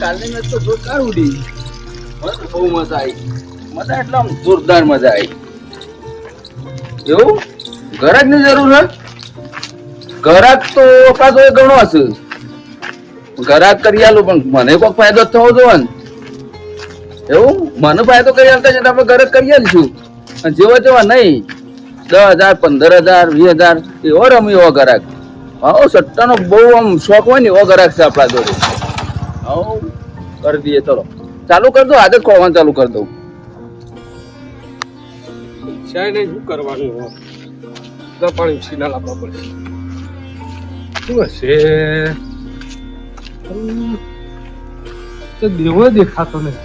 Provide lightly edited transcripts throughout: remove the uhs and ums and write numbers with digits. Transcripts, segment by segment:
કાલની મેચ તો જોરદાર ઉડી. બહુ મજા આવી. મજા એટલે આમ જોરદાર મજા આવી. એવું ઘરાક ની જરૂર હે? ઘરાક તો આપણા તો ઘણો હશે. ઘરાક કરી આલું પણ મને કોઈ ફાયદો થવો જોઈએ ને. એવું મને ફાયદો કરી આલતા છે આપણે ઘરાક કરી આલીશું. અને જેવા જેવા નહીં 10,000 15,000 20,000 એવો રમી એવો ઘરાક. હા સટ્ટાનો બહુ આમ શોખ હોય ને એવો ઘરાક છે આપણા જોડે. હા કરી દઈએ ચલો ચાલુ કરી દો આજે જ ખોવાનું ચાલુ કરી દઉં. શાય નહીં શું કરવાનું પાણી ઉછીના લાવવા પડે. શું હશે તો દેવો દેખાતો નહીં.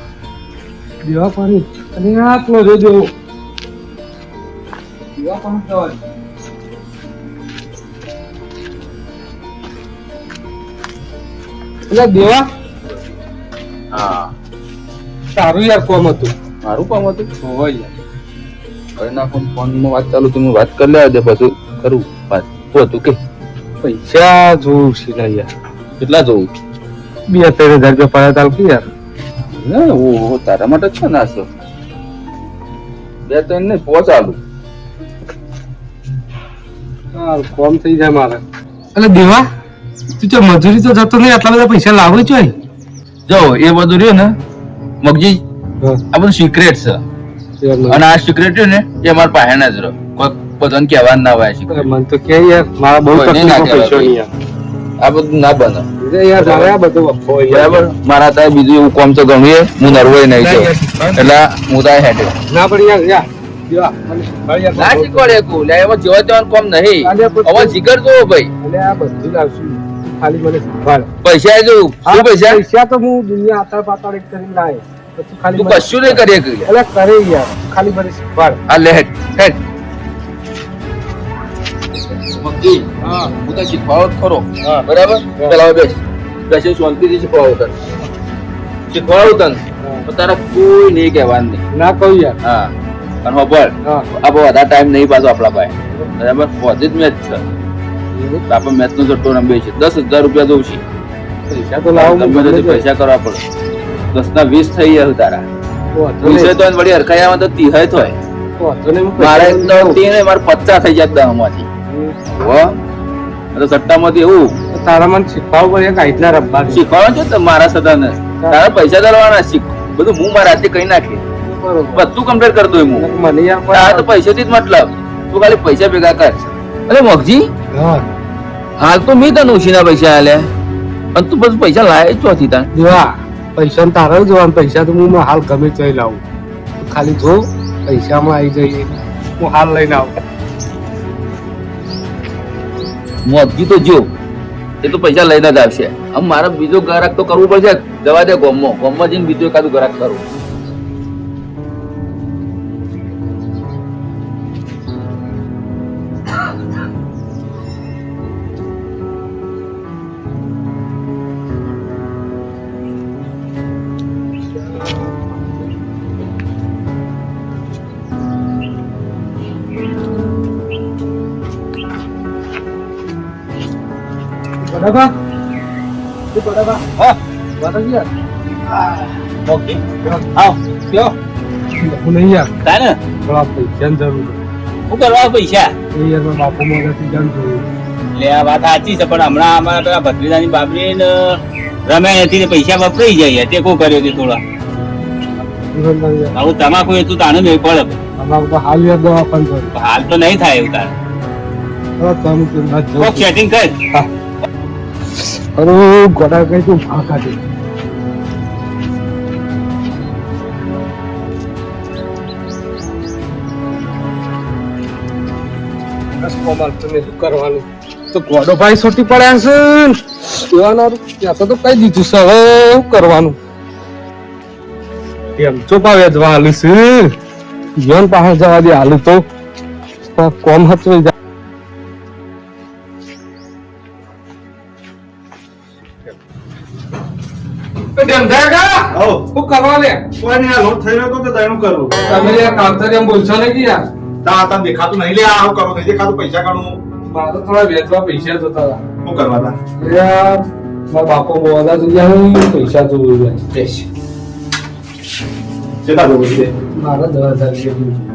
દેવા પાણી અને આટલો જો દેવો દેવા પાણી જવાનું. એટલે દેવા હા સારું યાર કોમ હતું. મારું કામ હતું હોય યાર કરી નાખો ફોનમાં વાત ચાલુ તમે વાત કરી લેવા દે પછી કરું વાત હતું કે પૈસા જોઉં છે ને યાર. કેટલા જોવું 2-3 હજાર રૂપિયા પડ્યા તાલ કે યાર. ના ઓ તારા માટે છે ને આસો 2-3 ને પહોંચાડું. સારું કોમ થઈ જાય મારે. એટલે દેવા તું તો મજૂરી તો જતો નહીં આટલા બધા પૈસા લાવે છે. જો એ બધું રહ્યું ને મગજી આ બધું સિક્રેટ છે અને આ સિક્રેટ રહ્યું ને એ અમારા પાસે ના જ રહ્યો. કોઈ બધાને કહેવા ના હોય secret. મને તો કે યાર મારા બહુ તકલીફ પૈસો નહીં યાર. આ બધું ના બને યાર મારે આ બધું વખો બરાબર. મારા ત્યાં બીજું એવું કામ તો ઘણું છે હું નરવોય નહીં છું એટલે હું ત્યાં હેડે ના પણ યાર યાર ના શીખવાડે કુ લે એમાં જેવા તેવાનું કામ નહીં. હવે જીગર જોવો ભાઈ. એટલે આ બધું લાવશું ખાલી મને શીખવાડ. પૈસા જો શું પૈસા પૈસા તો હું દુનિયા આતાર પાતાળ એક કરીને લાવે પછી ખાલી તું કશું નહીં કરીએ કે એટલે કરે યાર ખાલી મને શીખવાડ. આ લે હેડ હેડ મગજી હા હું તો શીખવાડો જ ખરો હા. બરાબર પેલા બેસ બેસી શાંતિથી શીખવાડો તને શીખવાડો તને તો તારા કોઈ નહીં કહેવાનું નહીં. ના કહું યાર. હા અને ખબર હા આપણે વધારે ટાઈમ નહીં પાછો આપણા પાસે બરાબર પોઝિટ મેચ છે આપણે મેચ નો જટ્ટો રમીએ છીએ 10,000 રૂપિયા દઉં છીએ. પૈસા તો લાવો તમે તો પૈસા કરવા પડે 10 ના 20 થઈ ગયા તારા 20 તો વળી હરખાયામાં તો 30 થાય મારે તો 30 મારે 50 થઈ જાય 10 માંથી હો તો સટ્ટામાંથી એવું તારા મને શીખવાડવું પડે કાંઈના રમવા શીખવાડો છે તો મારા સદાને તારા પૈસા દલવાના શીખ બધું હું મારા હાથે કઈ નાખી બધું કમ્પ્લીટ કરી દઉં હું. મને યાર તારા તો પૈસાથી જ મતલબ તું ખાલી પૈસા ભેગા કર. અરે મગજી હા હાલ તો મેં તને ઉછીના પૈસા આલ્યા અને તું પછી પૈસા લાય ચોથી તાર જોવા પૈસા તારા જોવા પૈસા તો હું હાલ ગમે તે લાવું તું ખાલી જો પૈસામાં આવી જઈએ હું હાલ લઈને આવું. મગજી તો જો એ તો પૈસા લઈને જ આવશે. આમ મારે બીજો ગ્રાહક તો કરવું પડશે. જવા દે ગોમમાં જઈને બીજું એકાદું ગ્રાહક કરું. બરાબર તું બરાબર હા બરાબર યાર મગજી આવ કયો હું નહીં યાર તાને થોડા પૈસાની જરૂર શું કરવા પૈસા છે યાર મારા બાપુ મોઢાથી જાણ જોયું લે આ વાત સાચી છે પણ હમણાં અમારા પેલા ભત્રીજાની બાબરી ને રમ્યા નથી ને પૈસા વપરાઈ જાય તે કો કર્યો છે થોડા આવું તમાકુ એ તું તાણે નહીં પડે અમારું તો હાલ યાર દવા પણ કર્યું હાલ તો નહીં થાય એવું તારે કોક સેટિંગ કર અરે ગોડા કઈ તું ફાંકા દે તમે શું કરવાનું તો ગોડો ભાઈ છોટી પડ્યા છે ત્યાં તો કઈ દીધું છે હવે શું કરવાનું એમ ચોપા વેચવા હાલું છે જીવન પાસે જવા દે હાલું તો કોમ હતું દેખાતું નહીં લે આવું કરો નહીં દેખાતું પૈસા કાઢું મારે થોડા વેચવા પૈસા જતા શું કરવા હતા મારા બાપો બોલા થઈ જાય પૈસા જોઈ જાય બેસ. કેટલા લોકો છે? મારા 10,000 રૂપિયા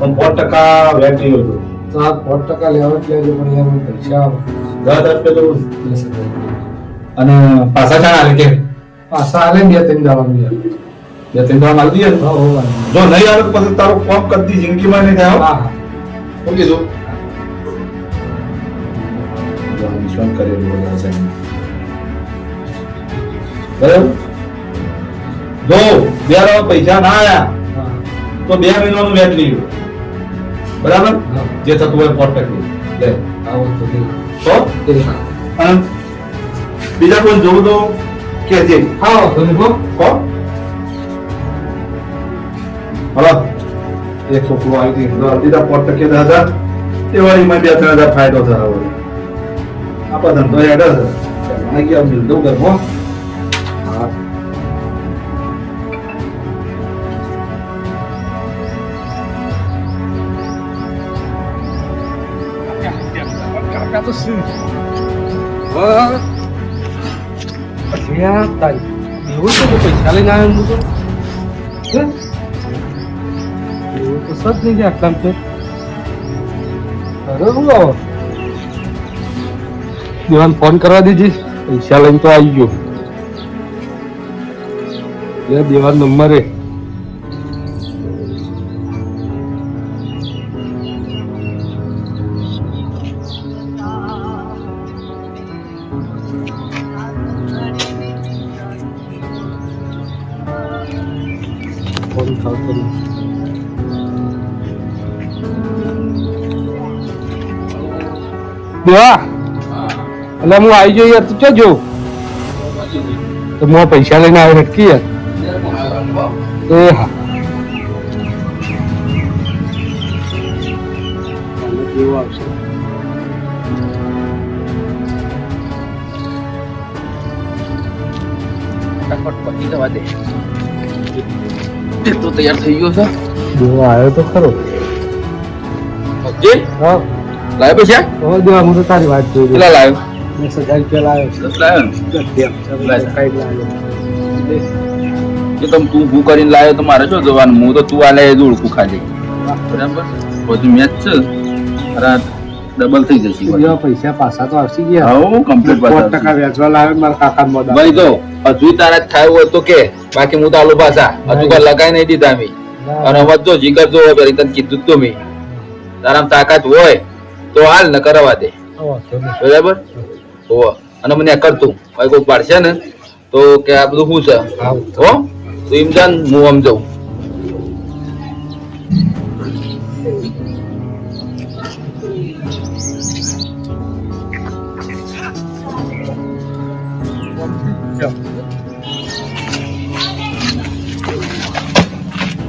પણ 5% વ્યાજ નહીં હતું. તો આ 5% લેવા જ લેજો પણ યાર પૈસા 10,000 રૂપિયા તો 10,000 અને પાછા ચાણ આલે કે પાછા હાલે ને 2-3 દાવાનું યાર 2-3 દાડા માલ દઈએ ને. હા હો ભાઈ જો નહીં આવે તો પછી તારું કોમ કદી જિંદગીમાં નહીં થાય હો. હા હા શું કીધું? વિશ્વાસ કરેલું બધા છે. બરાબર? જો બે વાર પૈસા ના આયા હા તો 2 મહિનાનું વ્યાજ લીધું. બરાબર? હા. જે થતું હોય 5% લે. આવો તો દે. તો એ અને બીજા કોઈ જોવું તો કહેજે. હા તો લીધો કો હલો એક છોકરો આવી ગયો દીધા 5% 10,000 તે વાળીમાં 2-3,000 ફાયદો થયો હવે આપણા ધંધો હેડ છે મને ગયા મિલ દઉં ઘરમાં. હા કાકા તો શું હા અઢિયા તારી એવું છે કે પૈસા લઈને આવ્યો હું તો હે? એવું તો સત નહીં ગયા આટલામ છે અરે હું આવો દેવાન ફોન કરવા દેજે પૈસા લઈને તો આવી ગયો લે દેવાન નંબર હે ફોન કરતો નહીં દેવા એટલે હું આવી ગયો યાર તું ક્યાં જો તો હું પૈસા લઈને આવી નટકી યાર એ હા કેવું આવશે ફટાફટ પતી જવા દે એ તો તૈયાર થઈ ગયો છે દેવો આવ્યો તો ખરો ઓકે હા લાવ્યો પૈસા હવે દેવા હું તો તારી વાત જોઈ કેટલા લાવ્યો 10,000 રૂપિયા લાવ્યો 10 લાવ્યો ને કઈ લાવ્યો કે તું હું કરીને લાવ્યો તો મારે શું જોવાનું હું તો તું આલે એ જ ઓળખું ખાલી બરાબર બધું મેચ છે અરે ડબલ થઈ જશે જેવા પૈસા પાછા તો આવશે ગયા હા કમ્પ્લીટ 5% વ્યાજવા લાવે મારા કાકા મોડા ભાઈ તો હજુ તારા જ થાય હોય તો કે બાકી હું તો આલુ પાછા હજુ કઈ લગાઈ નહીં દીધા મી અને હવે જો જીગર જો હોય તને કીધું તો મી તારામાં તાકાત હોય તો હાલ ન કરવા દે બરાબર હો અને મને કરતું ભાઈ કોઈ પાડશે ને તો કે આ બધું શું છે હો તો એમ જાન હું આમ જાઉં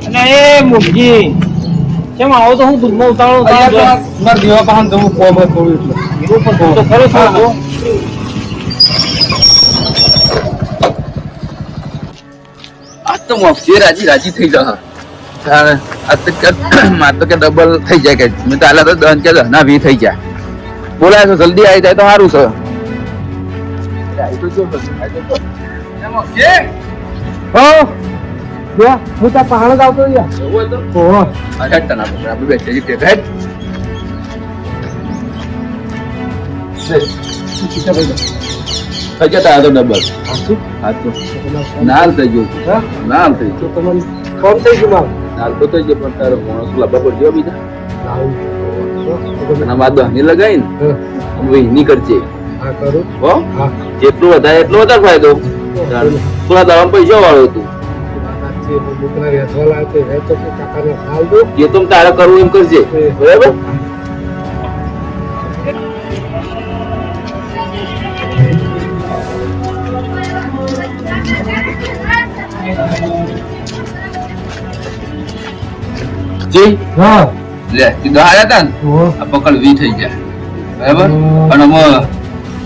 અને એ મુરગી કેમ આવો તો હું દૂધમાં ઉતાવળો મારા દેવા પાસે જવું કોમ થોડું એટલે એવું પણ તો ખરો છો આજ તો મોક્ષી રાજી થઈ જા આજ તો કે માર તો કે ડબલ થઈ જાય કે મેં તો આલા તો 10 કે 10 ના 20 થઈ જાય બોલાય તો જલ્દી આવી જાય તો સારું છે હા દેવા હું ત્યાં પહાડ જ આવતો યાર ઓહો આપણે બેઠે છીએ તે હેડ થઈ જતા આ તો ડબલ નાલ થઈ ગયું હા નાલ થઈ તો ગયું તમારી કોમ થઈ ગયું મારું નાલ તો થઈ ગયો પણ તારો માણસ લાંબા પર ગયો બીજા અને બાદ ની લગાઈ ને એની કરજે હા કરું હો હા જેટલું વધારે એટલો વધારે ફાયદો થોડા દાવા પૈસા વાળો તું દુકાન વેચવા લાવે તો કાકાને હાલ દો એ તો તારે કરવું એમ કરજે બરાબર જી હા લે સીધા આયા તા ને ઓહો આ પકડ વી થઈ જાય બરાબર અને અમે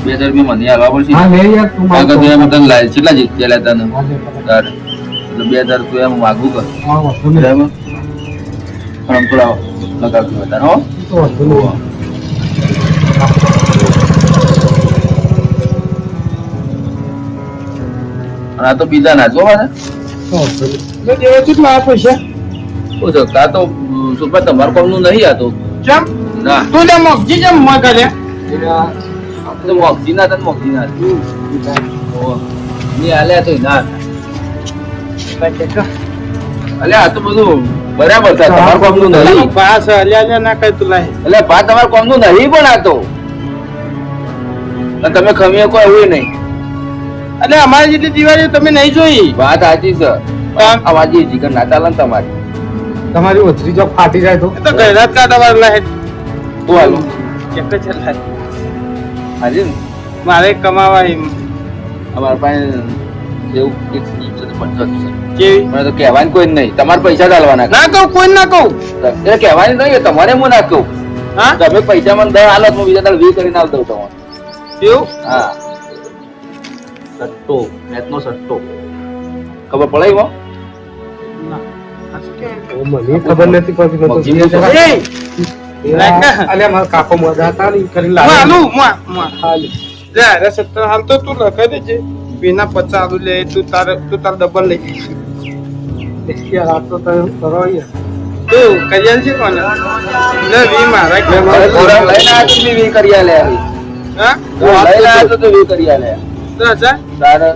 2,000 રૂપિયા મને આલવા પડશે હા લે યાર તું આગળ તો એમ તને લાય કેટલા જીત્યા લેતા ને હા લે પકડ. તારે એટલે 2,000 રૂપિયા એમ માગું કર હા વાંધો નહીં. બરાબર પણ થોડા લગાવજો વધારે હો તો વાંધો નહીં. અને આ તો બીજા ના જોવા ને તો દેવા કેટલા આ પૈસા ઓછો આ તો સુપર તમારું કોમનું નહીં આ તો ચમ ના તું લે મોગજી જેમ મ કરે તો મોક્ષી ના હતા મોક્ષી ના ની આલ્યા તો ના અલે આ તો બધું બરાબર છે તમારું કોમનું નહીં પાસ અલ્યા ના કઈ તું લાય એટલે પા તમારું કોમનું નહીં પણ આ તો અને તમે ખમીએ કોઈ એવું નહીં અને અમારી જેટલી દિવાળી તમે નહીં જોઈ વાત સાચી છે આવાજી ચિકન ના ચાલે ને તમારી તમારી ઓછરી જો ફાટી જાય તો એ તો ગયરાત કાઢવા વાળા હે શું હાલું એક જ લાય હાજી ને મારે કમાવા એમ અમારા પાસે એવું એક સ્કીમ છે તો 50 છે કેવી મને તો કહેવાનું કોઈ નહીં તમારે પૈસા ચાલવાના ના કહું કોઈ ના કહું એટલે કહેવાની નહીં તમારે હું ના કહું હા તમે પૈસા મને 10 હાલત હું બીજા દાડ 20 કરીને આલ દઉં તમારે એવું હા સટ્ટો મેચનો સટ્ટો ખબર પડે એમાં મને ખબર નથી પડતી મેં તો મગજી જીએ જરા. એ અલ્યા મારા કાકો મોઢા હતા ને ઈ કરીને લાવ્યો. માલું માં હાલી. લે અરે 70 હાલ તો તું લખાઈ દેજે વિના 50 આલુ લે તું તાર ડબલ લઈ યાર, આ તો તમે કરો યાર. તું કરિયાલ છે કોને લે વી મારા કે હવે થોડા લઈને આવ્યો તો બી વી કરી આલે આવી હા લઈને આવ્યો તો વી કરી આલે 10,000 તારે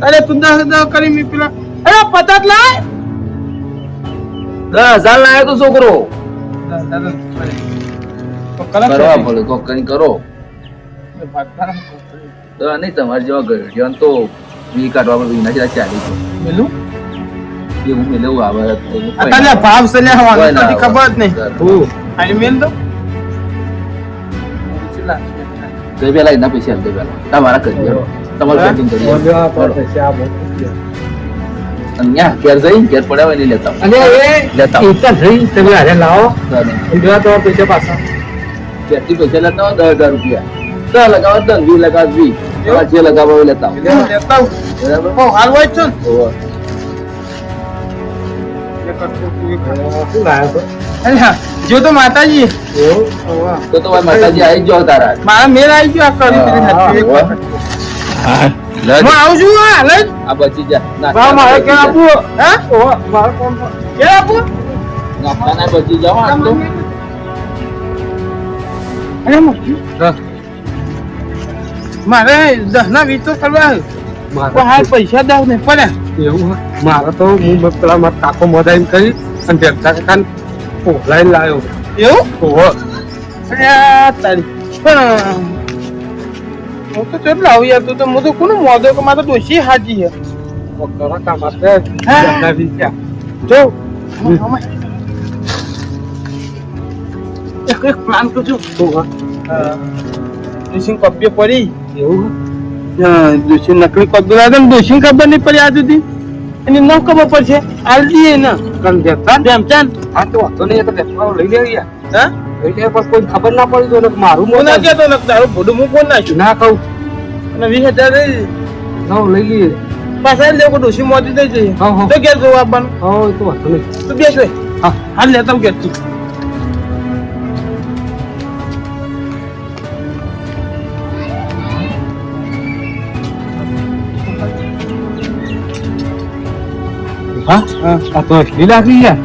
અરે તું 10,000 કરી મી પેલા અરે 50 લાય 10,000 લાયો તો છોકરો કરવા પડે કોક કઈ કરો તો નહીં તમારે જેવા ગઢિયાને તો વી કાઢવા પડે વિના જેવા ચાલી છે મેલું એવું મેલેવું આવે અત્યારે ભાવ છે લે કોઈ ના હવાની ખબર જ નહીં હું આની મેલ દો કઈ પેલા એના પૈસા આપજો પેલા તમારા કરી દેવો તમારું સેટિંગ કરી દેવો મોઢા તો પૈસા આ મોઢું છે. અને ત્યાં ઘેર જઈને ઘેર પડ્યા હોય નહીં લેતા અલ્યા એ લેતા. ઈ તો થઈ તમે હારે લાવો ચાલે. ઈંધણા તો પૈસા પાછા ઘેરથી પૈસા લેતા હોય 10,000 રૂપિયા 10 લગાવો 10 20 લગાવો 20 તમારે જે લગાવો એ લેતા આવો. લેતા આવું. બરાબર બહુ હાલ હોય છે ને હોવે. શું લાવ્યો તો? અલ્યા, જો તો માતાજી એવું? તો ભાઈ માતાજી આવી જ જાઓ તારા મારા મેળ આવી ગયો આ કરી પેલી હાથી એક વખત. હું આવું છું હા હાલ જ આ બચી જા બા, મારે ક્યાં આપવું? હા ઓહો, મારે કોણ છે? ક્યાં આપું નાસ્તાના બચી જાઓ આજ તો અરે મમ્મી, હા. મારે 10 વીસ તો કરવા પણ મારે હાલ પૈસા દાવ ને પડ્યા એવું હે? મારે તો હું પેલા મારા કાકો મોઢાઈને કરી અને ભેગતા કાકાને પોગલાઈને લાવ્યો. એવું ઓહો. અરે આ તારી પણ હું તો ચેટલા આવું યાર તું તો હું તો કોનું મોદો કે મારે તો ડોશી હાજી છે કરા કામ આપે. ભેગતા બી ત્યાં. જો એક પ્લાન કરજો ઓહો. ડોશી કપ્પે પડી એવું હે? ડોશી નકલી કબ્બે લાગે ને ડોશી ખબર નહીં પડી આજ સુધી એની ન ખબર પડશે આલ દઈએ ને કાન ભેગતા? ધ્યાનચાંદ હા તો વાંધો નહીં, એ તો ભેગતા લઈ લેવી યાર. હા લઈ લે, પણ કોઈ ખબર ના પડી તો ને મારું હું ના મોઢું કહેતો ને તારું ભોડું હું કોણ નાખ્યું ના કહું. અને 20,000 ના લઈ લઈએ. પાછા લેવો ડોશી મોદી દઈ જઈએ હા, હા. તો ઘેર જોવા આપવાનું હા, એ તો વાંધો નહીં. તું બેસ રે હા. હાલ લેતા હું ઘેર તું હા? આ તો અસલી લાગી યાર.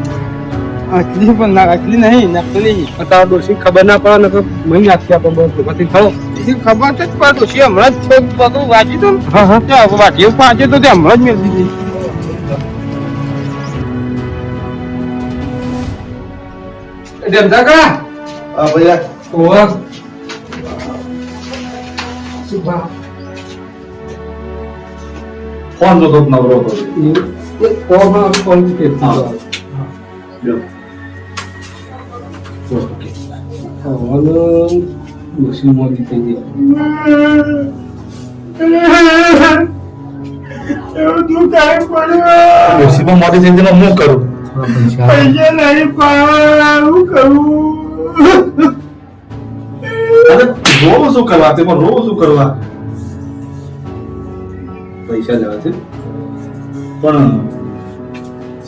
અસલી પણ ના અસલી નહીં નકલી તારા ડોશી ખબર ના પડે ને તો મહી નાખી આપે બસ પછી ખરો. એ ખબર છે પણ ડોશી હમણાં જ બધું વાંચ્યું હતું હા હા. ને વાંચ્યું વાંચ્યું તો તે હમણાં જ મેળ દીધી જમતા કા? હા ભૈયા ઓહ. શું બા? ફોન જોતો જ નવરો હતો. એ કોમાં કોણ કેતી હા. હોય? જો. હવે ડોશી મોદી થઈ ગઈ. એવું તું કાંઈ પડ્યું ડોશીમાં મોટી જિંદગીમાં હું કરું હા, પૈસા. પૈસા નહીં પણ હું કરું અરે રોવું શું કરવા તેમાં રોવું શું કરવા પૈસા લેવા છે પણ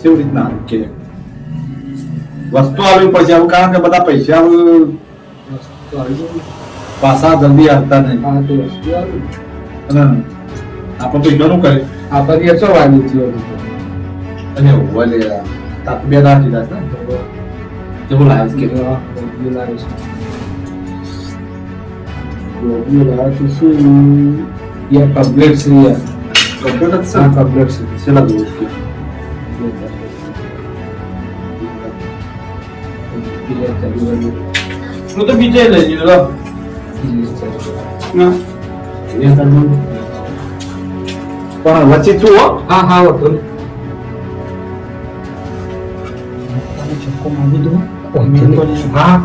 કેવી રીતના કે વસ્તુ આવવી પડશે આવું કારણ કે બધા પૈસા પાછા જલ્દી આવતા નહીં હા, તો વસ્તુ આવી. અને આપણે પૈસાનું કરે આ બધી ચવાની છે અને ઓલે તાપ બે દાર દીધા છે ને કેવું લાગે છે કે ये कम्प्लीट सी है કમ્પ્યુટર છે हाँ कम्प्लीट सी છેલ્લા દિવસ કે હું તો બીજે લઈ લીધો પણ વચ્ચે તું હો हाँ हाँ वो तो છક્કો મારી દો हाँ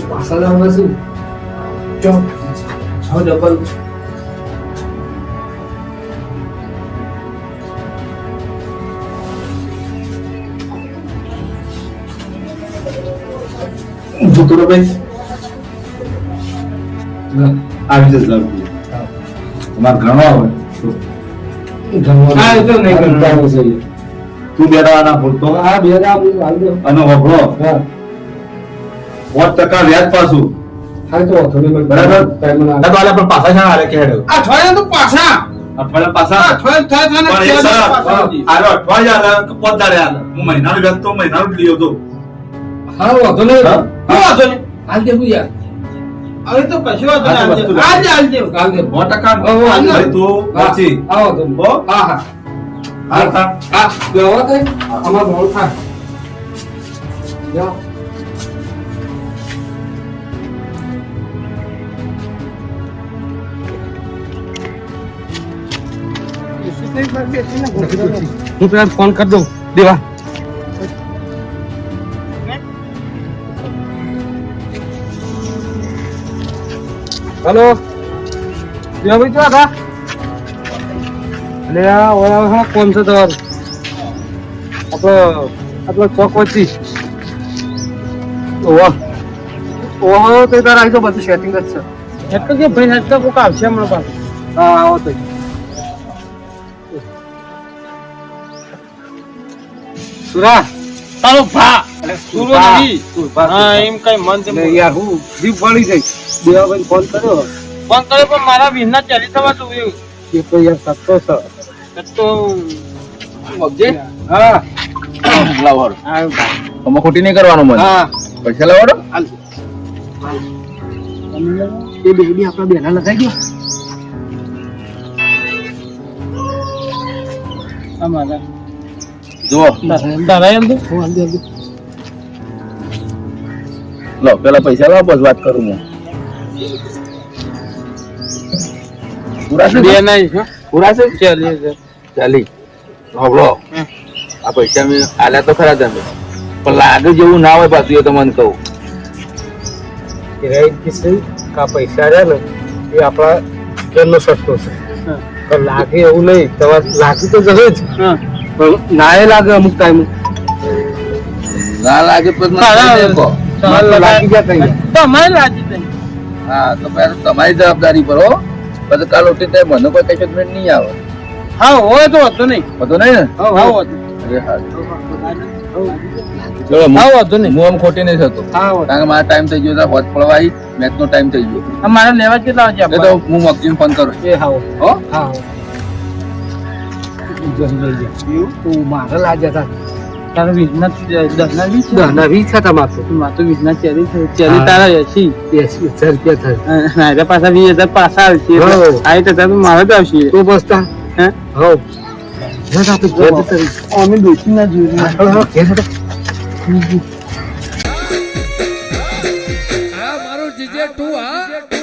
पासा जाऊंगा सी જો हाँ डबल ભૂતરો ભાઈ આવી જશે લાગુ તમાર ઘણો આવે हाँ तो नहीं करता है सही તું બેડા ના ભૂલતો हाँ बेरा आप वाल दो અને વપરો हाँ 5% વ્યાજ પાછું हाँ तो थोड़ी में बराबर टाइम ना દાદા પણ પાછા છે હાલે કે હેડો અઠવાડિયા તો પાછા અઠવાડિયા પાછા અઠવાડિયા થાય પણ એક થાય સરસ આરો અઠવાડિયા હાલે કે 5 દાડે હાલે હું મહિનાનું વ્યાજ તો મહિનાનું જ લીયો તો हाँ वो तो नहीं हाँ? શું વાંધો નહીં आज देखो यार હવે તો કશું વાંધો આ તો નહીં વસ્તુ આજે આજે काल दे 5% ઓ, ઓ, ભાઈ તું પછી आओ तो હો हाँ हाँ હા તા हाँ बेवा तो हमारा बहुत था जाओ હું પેલા ફોન કરી દઉં દેવા હેલો દેવાભાઈ ક્યાં હતા અરે આ ઓલા કોણ છે તમારું આપણો ચોક વચ્ચે ઓહો ઓહો તો તારા આવી તો બધું સેટિંગ જ છે એટલે કે ભાઈ હેડ તો કોક આવશે હમણાં પાછું હા આવો તો સુરા તારો ભા સુરો ભા. નહીં સુરભા, હા સુરભા. એમ કઈ મન તેમ ને યાર હું જીવ પડી ગઈ દેવાભાઈ ફોન કર્યો ફોન કર્યો પણ મારા વિના ચાલી થવા જોયું એ તો યાર સત્તો છે તો મગજે હા લાવર આવ્યો ભાઈ આમાં ખોટી નહીં કરવાનું મને હા પૈસા લાવડો એ બેબી આપણા બેના લગાઈ ગયો અમારા જુઓ તારા એમ તો હું આંધી આંધી લો પેલા પૈસા લાવો બસ વાત કરું હું પૂરા છે બે ને? નહીં છે પૂરા છે ચાલી છે ચાલી હવળો આ પૈસા મેં આલ્યા તો ખરા તમે પણ લાગે જેવું ના હોય પાછું એ તો મને કહું કિરાય કિસી કા પૈસા રહ્યા ને એ આપણા ઘરનો સટ્ટો છે પણ લાગે એવું નહીં તમારે લાગી તો જશે જ હા પણ ના એ લાગે અમુક ટાઈમ ના લાગે તો મને તારા- કહી દેજો. લાગી ગયા કઈ તમારે લાજી તઈ હા તો પહેલા તમારી જવાબદારી પર હો પછી કાલ ઉઠી ત્યાં મને કોઈ કશું જ નહીં આવે હા હોય તો હતો નહીં બધું નહીં ને હા હતો અરે હા ચલો હું હા હતો નહીં હું આમ ખોટી નહીં થતો હા કારણ કે મારો ટાઈમ થઈ ગયો હોત પડવાઈ મેચ નો ટાઈમ થઈ ગયો મારે લેવા કેટલા વાગે એ તો હું મગજીને ફોન કરું એ હાવ હો હા તું મારે લાગ્યા હતા તારા વિજ્ઞાન દસના વીસ છે? દહના 20 હતા મારે તો મારે તો વિજ્ઞાન ચેરી છે ચેરી હા. તારા 80 80,000 રૂપિયા થાય નાયરા પાછા 20,000 પાછા આવશે હો. આ તો તારું મારે જ આવશે તો બસતા હે હો જરા આપણે ઘેર જતા રહીએ. અમે દોષી ના જોયું હા, હા, ઘેર જતા. આ મારું જીજે તું હા